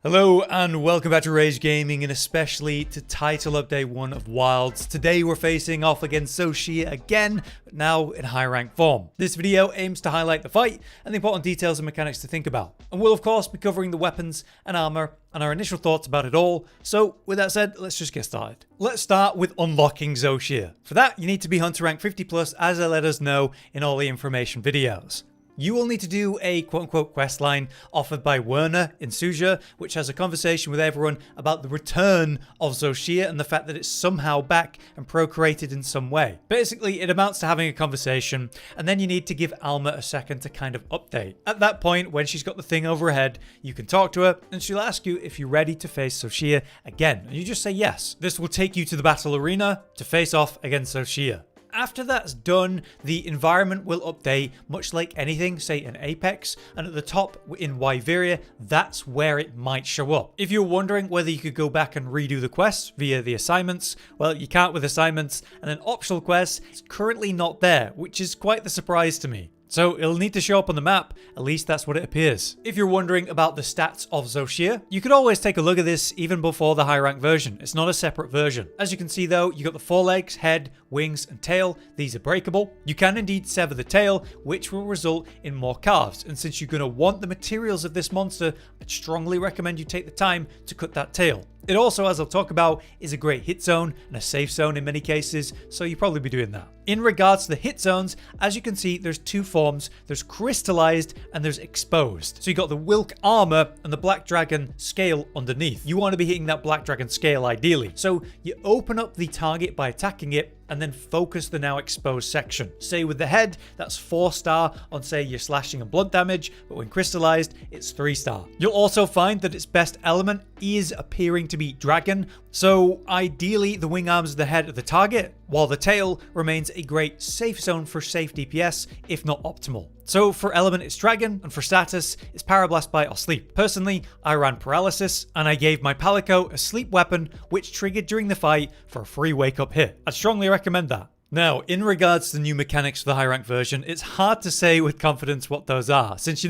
Hello and welcome back to Rage Gaming, and especially to title update 1 of Wilds. Today we're facing off against Zoh Shia again, but now in high rank form. This video aims to highlight the fight and the important details and mechanics to think about. And we'll of course be covering the weapons and armor and our initial thoughts about it all. So with that said, let's just get started. Let's start with unlocking Zoh Shia. For that, you need to be hunter rank 50 plus, as they let us know in all the information videos. You will need to do a quote-unquote quest line offered by Werner in Suja, which has a conversation with everyone about the return of Zoh Shia and the fact that it's somehow back and procreated in some way. Basically, it amounts to having a conversation, and then you need to give Alma a second to kind of update. At that point, when she's got the thing over her head, you can talk to her, and she'll ask you if you're ready to face Zoh Shia again, and you just say yes. This will take you to the battle arena to face off against Zoh Shia. After that's done, the environment will update, much like anything, say in Apex, and at the top in Wyvria, that's where it might show up. If you're wondering whether you could go back and redo the quests via the assignments, well, you can't with assignments, and then optional quests, it's currently not there, which is quite the surprise to me. So it'll need to show up on the map, at least that's what it appears. If you're wondering about the stats of Zoh Shia, you could always take a look at this even before the high rank version. It's not a separate version. As you can see though, you got the forelegs, head, wings, and tail. These are breakable. You can indeed sever the tail, which will result in more calves. And since you're going to want the materials of this monster, I'd strongly recommend you take the time to cut that tail. It also, as I'll talk about, is a great hit zone and a safe zone in many cases, so you'll probably be doing that. In regards to the hit zones, as you can see, there's two forms. There's crystallized and there's exposed. So you got the Wilk armor and the Black Dragon scale underneath. You want to be hitting that Black Dragon scale ideally. So you open up the target by attacking it and then focus the now exposed section. Say with the head, that's 4-star on say your slashing and blunt damage, but when crystallized, it's 3-star. You'll also find that its best element is appearing to be dragon, so ideally the wing arms are the head of the target, while the tail remains a great safe zone for safe DPS, if not optimal. So for element it's dragon, and for status it's parablast bite or sleep. Personally, I ran paralysis, and I gave my palico a sleep weapon which triggered during the fight for a free wake up hit. I'd strongly recommend that. Now, in regards to the new mechanics for the high rank version, it's hard to say with confidence what those are, since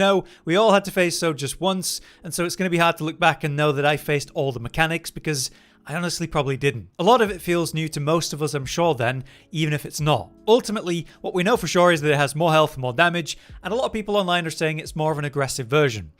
we all had to face Zoh just once, and so it's going to be hard to look back and know that I faced all the mechanics because I honestly probably didn't. A lot of it feels new to most of us, I'm sure then, even if it's not. Ultimately, what we know for sure is that it has more health and more damage, and a lot of people online are saying it's more of an aggressive version.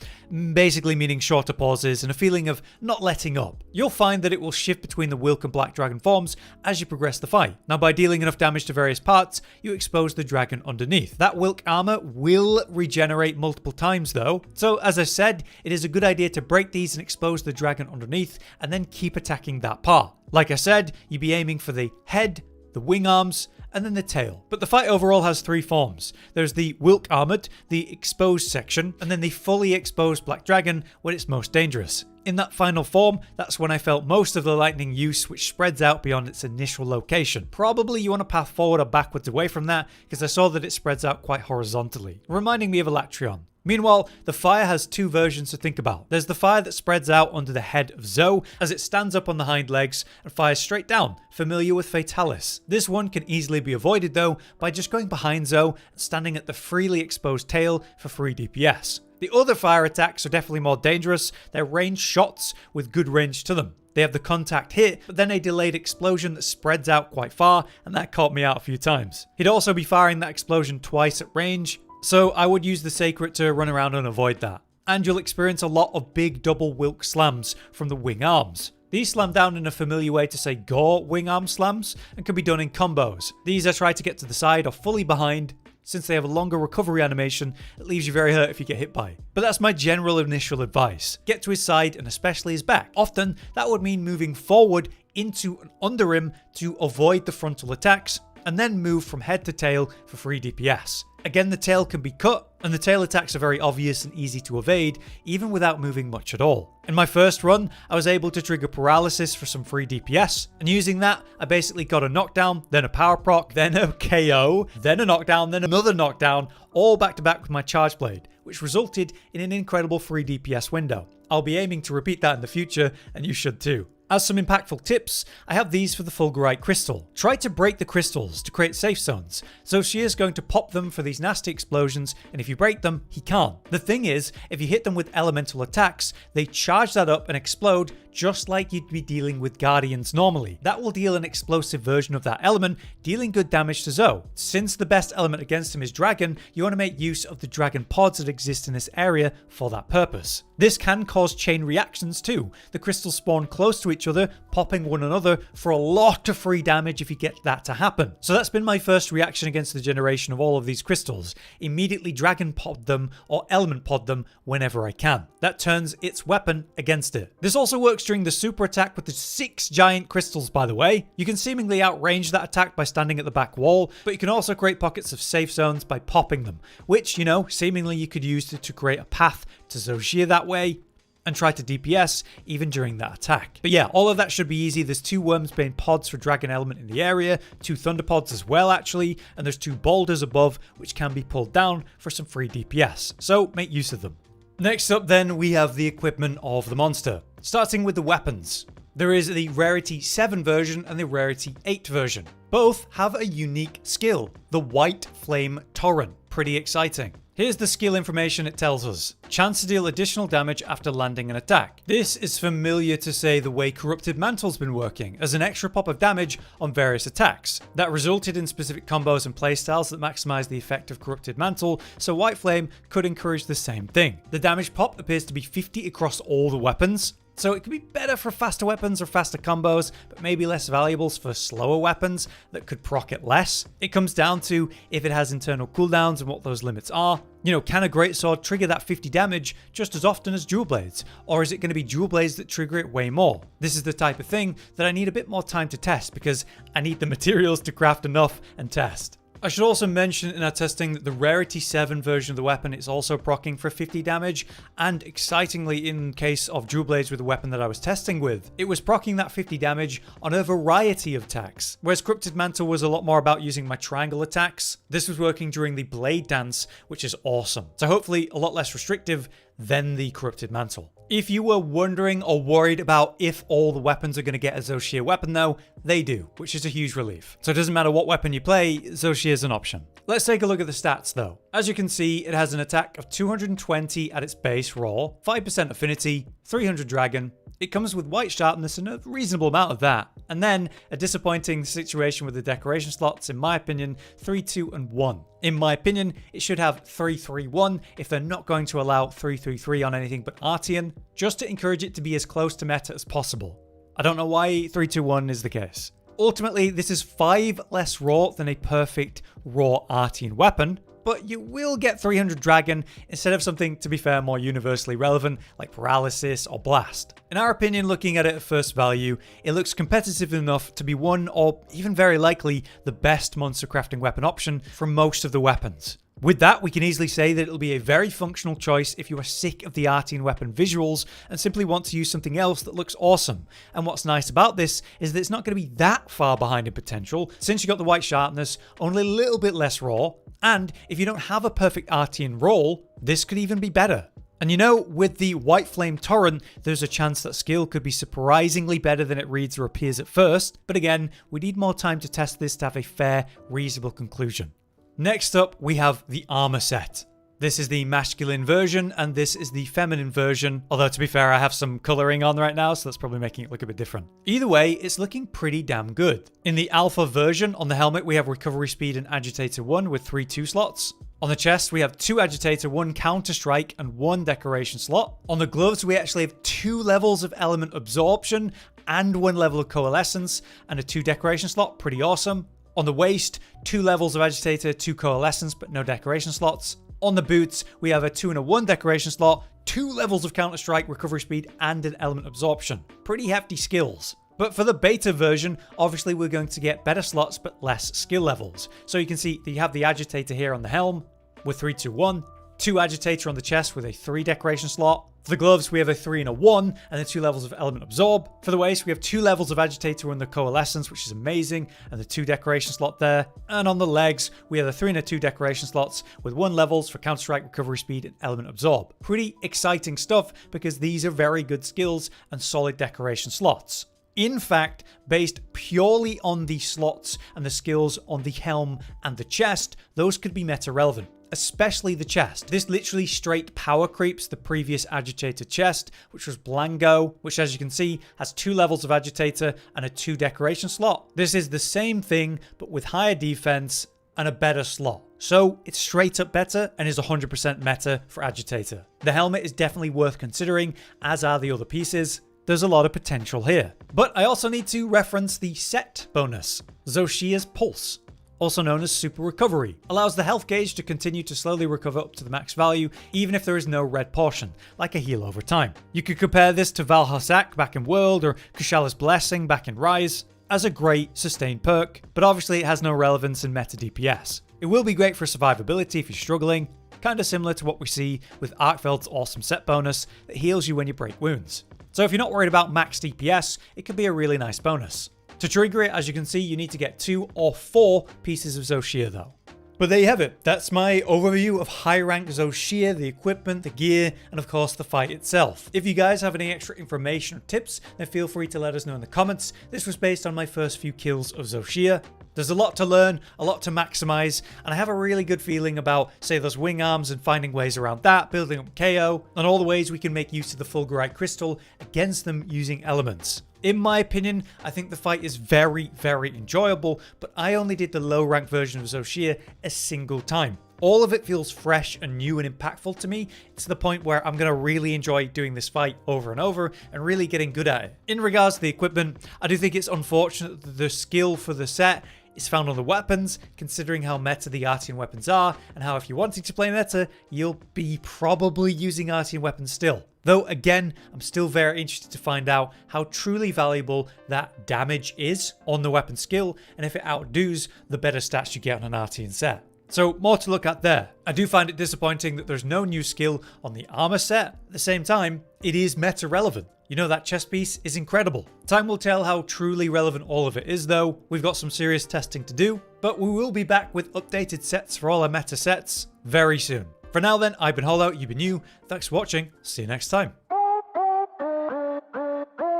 Basically meaning shorter pauses and a feeling of not letting up. You'll find that it will shift between the Wilk and Black Dragon forms as you progress the fight. Now by dealing enough damage to various parts, you expose the dragon underneath. That Wilk armor will regenerate multiple times though, so as I said, it is a good idea to break these and expose the dragon underneath, and then keep attacking that part. Like I said, you'd be aiming for the head, the wing arms, and then the tail. But the fight overall has 3 forms. There's the Wilk armored, the exposed section, and then the fully exposed Black Dragon when it's most dangerous. In that final form, that's when I felt most of the lightning use, which spreads out beyond its initial location. Probably you want to path forward or backwards away from that, because I saw that it spreads out quite horizontally, reminding me of Electrion. Meanwhile, the fire has 2 versions to think about. There's the fire that spreads out under the head of Zoh as it stands up on the hind legs and fires straight down, familiar with Fatalis. This one can easily be avoided though by just going behind Zoh and standing at the freely exposed tail for free DPS. The other fire attacks are definitely more dangerous. They're ranged shots with good range to them. They have the contact hit, but then a delayed explosion that spreads out quite far, and that caught me out a few times. He'd also be firing that explosion twice at range, so I would use the seikret to run around and avoid that. And you'll experience a lot of big double Wilk slams from the wing arms. These slam down in a familiar way to say gore wing arm slams, and can be done in combos. These I try to get to the side or fully behind. Since they have a longer recovery animation, it leaves you very hurt if you get hit by. But that's my general initial advice. Get to his side and especially his back. Often that would mean moving forward into and under him to avoid the frontal attacks, and then move from head to tail for free DPS. Again, the tail can be cut, and the tail attacks are very obvious and easy to evade, even without moving much at all. In my first run, I was able to trigger paralysis for some free DPS, and using that, I basically got a knockdown, then a power proc, then a KO, then a knockdown, then another knockdown, all back to back with my charge blade, which resulted in an incredible free DPS window. I'll be aiming to repeat that in the future, and you should too. As some impactful tips, I have these for the fulgurite crystal. Try to break the crystals to create safe zones. Zoh Shia is going to pop them for these nasty explosions, and if you break them, he can't. The thing is, if you hit them with elemental attacks, they charge that up and explode just like you'd be dealing with guardians normally. That will deal an explosive version of that element, dealing good damage to Zoh. Since the best element against him is dragon, you want to make use of the dragon pods that exist in this area for that purpose. This can cause chain reactions too. The crystals spawn close to each other, popping one another for a lot of free damage if you get that to happen. So that's been my first reaction against the generation of all of these crystals. Immediately dragon pod them or element pod them whenever I can. That turns its weapon against it. This also works during the super attack with the 6 giant crystals, by the way. You can seemingly outrange that attack by standing at the back wall, but you can also create pockets of safe zones by popping them, which, you know, seemingly you could use to create a path to Zoh Shia that way, and try to DPS even during that attack. But yeah, all of that should be easy. There's 2 Wormsbane pods for dragon element in the area, 2 thunder pods as well actually, and there's 2 boulders above which can be pulled down for some free DPS, so make use of them. Next up then, we have the equipment of the monster. Starting with the weapons. There is the rarity 7 version and the rarity 8 version. Both have a unique skill, the whiteflame torrent. Pretty exciting. Here's the skill information it tells us. Chance to deal additional damage after landing an attack. This is familiar to say the way corrupted mantle's been working, as an extra pop of damage on various attacks. That resulted in specific combos and playstyles that maximize the effect of corrupted mantle, so whiteflame could encourage the same thing. The damage pop appears to be 50 across all the weapons, so it could be better for faster weapons or faster combos, but maybe less valuable for slower weapons that could proc it less. It comes down to if it has internal cooldowns and what those limits are. You know, can a greatsword trigger that 50 damage just as often as dual blades? Or is it going to be dual blades that trigger it way more? This is the type of thing that I need a bit more time to test because I need the materials to craft enough and test. I should also mention in our testing that the rarity 7 version of the weapon is also proccing for 50 damage, and excitingly in case of dual blades with the weapon that I was testing with, it was proccing that 50 damage on a variety of attacks. Whereas Corrupted Mantle was a lot more about using my triangle attacks, this was working during the blade dance, which is awesome. So hopefully a lot less restrictive than the Corrupted Mantle. If you were wondering or worried about if all the weapons are going to get a Zoh Shia weapon though, they do, which is a huge relief. So it doesn't matter what weapon you play, Zoh Shia is an option. Let's take a look at the stats though. As you can see, it has an attack of 220 at its base raw, 5% affinity, 300 dragon. It comes with white sharpness and a reasonable amount of that. And then a disappointing situation with the decoration slots, in my opinion, 3, 2, and 1. In my opinion, it should have 3, 3, 1 if they're not going to allow 3, 3, 3 on anything but Artian, just to encourage it to be as close to meta as possible. I don't know why 3, 2, 1 is the case. Ultimately, this is 5 less raw than a perfect raw Artian weapon, but you will get 300 dragon instead of something, to be fair, more universally relevant like paralysis or blast. In our opinion, looking at it at first value, it looks competitive enough to be one or even very likely the best monster crafting weapon option from most of the weapons. With that, we can easily say that it'll be a very functional choice if you are sick of the Artian weapon visuals and simply want to use something else that looks awesome. And what's nice about this is that it's not going to be that far behind in potential, since you got the white sharpness, only a little bit less raw, and if you don't have a perfect Artian roll, this could even be better. And you know, with the whiteflame torrent, there's a chance that skill could be surprisingly better than it reads or appears at first, but again, we need more time to test this to have a fair, reasonable conclusion. Next up, we have the armor set. This is the masculine version, and this is the feminine version. Although, to be fair, I have some coloring on right now, so that's probably making it look a bit different. Either way, it's looking pretty damn good. In the alpha version, on the helmet, we have recovery speed and agitator 1 with 3 2 slots. On the chest, we have 2 agitator, 1 counter strike, and 1 decoration slot. On the gloves, we actually have 2 levels of element absorption and 1 level of coalescence, and a 2 decoration slot. Pretty awesome. On the waist, 2 levels of agitator, 2 coalescence, but no decoration slots. On the boots, we have a 2 and a 1 decoration slot, 2 levels of counter strike, recovery speed, and an element absorption. Pretty hefty skills. But for the beta version, obviously we're going to get better slots but less skill levels. So you can see that you have the agitator here on the helm with 3, 2, 1, 2 agitator on the chest with a 3 decoration slot. For the gloves, we have a 3 and a 1, and the 2 levels of element absorb. For the waist, we have 2 levels of agitator and the coalescence, which is amazing, and the 2 decoration slot there. And on the legs, we have the 3 and a 2 decoration slots with 1 levels for counter strike, recovery speed, and element absorb. Pretty exciting stuff because these are very good skills and solid decoration slots. In fact, based purely on the slots and the skills on the helm and the chest, those could be meta relevant. Especially the chest. This literally straight power creeps the previous agitator chest, which was Blango, which as you can see has 2 levels of agitator and a 2 decoration slot. This is the same thing, but with higher defense and a better slot. So it's straight up better and is 100% meta for agitator. The helmet is definitely worth considering, as are the other pieces. There's a lot of potential here. But I also need to reference the set bonus, Zoh Shia's Pulse, also known as Super Recovery, allows the health gauge to continue to slowly recover up to the max value, even if there is no red portion, like a heal over time. You could compare this to Valhazak back in World, or Kushala's Blessing back in Rise, as a great sustained perk, but obviously it has no relevance in meta DPS. It will be great for survivability if you're struggling, kinda similar to what we see with Arkveld's awesome set bonus that heals you when you break wounds. So if you're not worried about max DPS, it could be a really nice bonus. To trigger it, as you can see, you need to get 2 or 4 pieces of Zoh Shia though. But there you have it. That's my overview of high rank Zoh Shia, the equipment, the gear, and of course the fight itself. If you guys have any extra information or tips, then feel free to let us know in the comments. This was based on my first few kills of Zoh Shia. There's a lot to learn, a lot to maximize, and I have a really good feeling about, say, those wing arms and finding ways around that, building up KO, and all the ways we can make use of the fulgurite crystal against them using elements. In my opinion, I think the fight is very, very enjoyable, but I only did the low rank version of Zoh Shia a single time. All of it feels fresh and new and impactful to me, to the point where I'm going to really enjoy doing this fight over and over and really getting good at it. In regards to the equipment, I do think it's unfortunate that the skill for the set is found on the weapons, considering how meta the Artian weapons are, and how if you're wanting to play meta, you'll be probably using Artian weapons still. Though again, I'm still very interested to find out how truly valuable that damage is on the weapon skill, and if it outdoes the better stats you get on an Artian set. So more to look at there. I do find it disappointing that there's no new skill on the armor set. At the same time, it is meta relevant. You know, that chest piece is incredible. Time will tell how truly relevant all of it is though. We've got some serious testing to do, but we will be back with updated sets for all our meta sets very soon. For now then, I've been Hollow, you've been you. Thanks for watching. See you next time.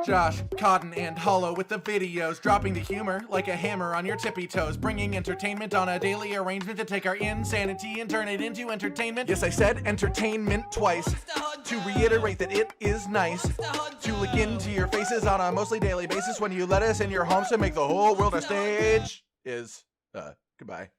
Josh, Cotton, and Hollow with the videos, dropping the humor like a hammer on your tippy toes, bringing entertainment on a daily arrangement to take our insanity and turn it into entertainment. Yes, I said entertainment twice, to reiterate that it is nice to look into your faces on a mostly daily basis when you let us in your homes to make the whole world a stage. Goodbye.